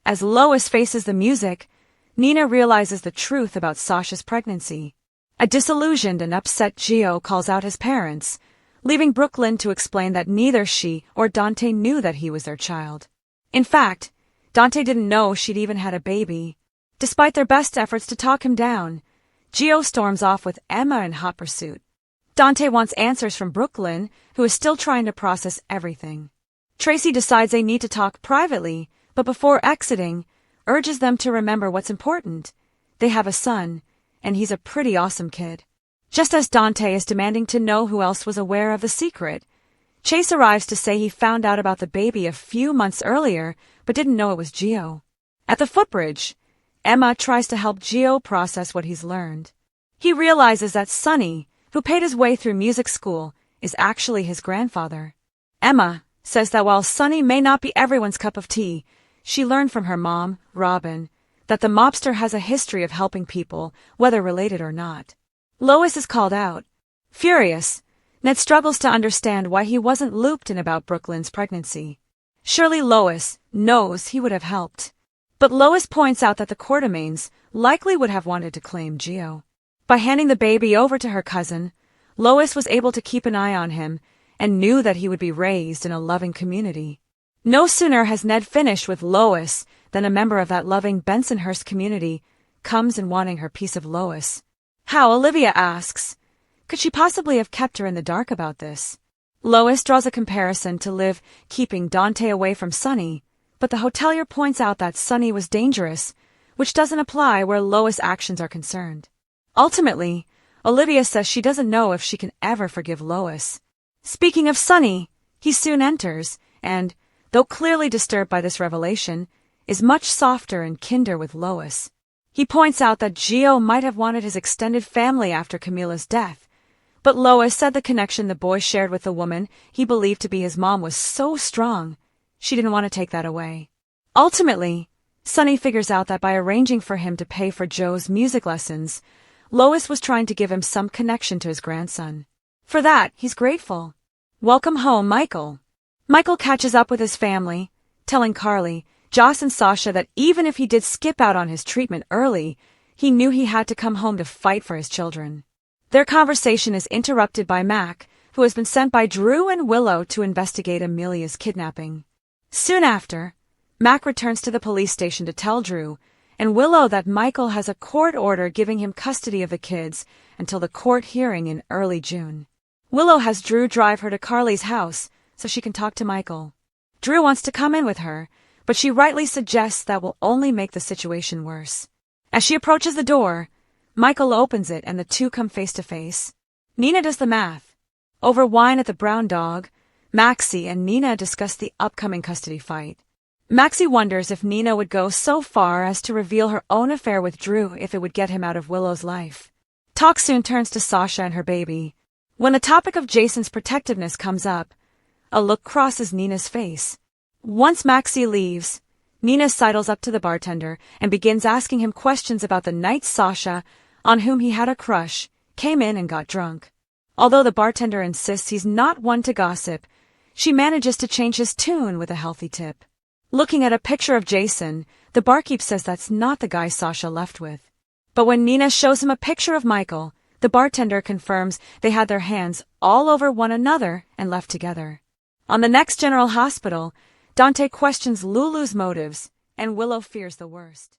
As Lois faces the music, Nina realizes the truth about Sasha's pregnancy. A disillusioned and upset Gio calls out his parents, leaving Brooklyn to explain that neither she or Dante knew that he was their child. In fact, Dante didn't know she'd even had a baby. Despite their best efforts to talk him down, Gio storms off with Emma in hot pursuit. Dante wants answers from Brooklyn, who is still trying to process everything. Tracy decides they need to talk privately, but before exiting, urges them to remember what's important. They have a son, and he's a pretty awesome kid. Just as Dante is demanding to know who else was aware of the secret, Chase arrives to say he found out about the baby a few months earlier, but didn't know it was Gio. At the footbridge, Emma tries to help Gio process what he's learned. He realizes that Sonny, who paid his way through music school, is actually his grandfather. Emma says that while Sonny may not be everyone's cup of tea, she learned from her mom, Robin, that the mobster has a history of helping people, whether related or not. Lois is called out. Furious, Ned struggles to understand why he wasn't looped in about Brooklyn's pregnancy. Surely Lois knows he would have helped. But Lois points out that the Quartermaines likely would have wanted to claim Gio. By handing the baby over to her cousin, Lois was able to keep an eye on him and knew that he would be raised in a loving community. No sooner has Ned finished with Lois than a member of that loving Bensonhurst community comes in wanting her piece of Lois. How, Olivia asks, could she possibly have kept her in the dark about this? Lois draws a comparison to Liv keeping Dante away from Sonny, but the hotelier points out that Sonny was dangerous, which doesn't apply where Lois' actions are concerned. Ultimately, Olivia says she doesn't know if she can ever forgive Lois. Speaking of Sonny, he soon enters, and, though clearly disturbed by this revelation, is much softer and kinder with Lois. He points out that Gio might have wanted his extended family after Camilla's death, but Lois said the connection the boy shared with the woman he believed to be his mom was so strong, she didn't want to take that away. Ultimately, Sonny figures out that by arranging for him to pay for Joe's music lessons, Lois was trying to give him some connection to his grandson. For that, he's grateful. Welcome home, Michael. Michael catches up with his family, telling Carly, Joss and Sasha that even if he did skip out on his treatment early, he knew he had to come home to fight for his children. Their conversation is interrupted by Mac, who has been sent by Drew and Willow to investigate Amelia's kidnapping. Soon after, Mac returns to the police station to tell Drew and Willow that Michael has a court order giving him custody of the kids until the court hearing in early June. Willow has Drew drive her to Carly's house so she can talk to Michael. Drew wants to come in with her, but she rightly suggests that will only make the situation worse. As she approaches the door, Michael opens it and the two come face to face. Nina does the math. Over wine at the Brown Dog, Maxie and Nina discuss the upcoming custody fight. Maxie wonders if Nina would go so far as to reveal her own affair with Drew if it would get him out of Willow's life. Talk soon turns to Sasha and her baby. When the topic of Jason's protectiveness comes up, a look crosses Nina's face. Once Maxie leaves, Nina sidles up to the bartender and begins asking him questions about the night Sasha, on whom he had a crush, came in and got drunk. Although the bartender insists he's not one to gossip, she manages to change his tune with a healthy tip. Looking at a picture of Jason, the barkeep says that's not the guy Sasha left with. But when Nina shows him a picture of Michael, the bartender confirms they had their hands all over one another and left together. On the next General Hospital, Dante questions Lulu's motives, and Willow fears the worst.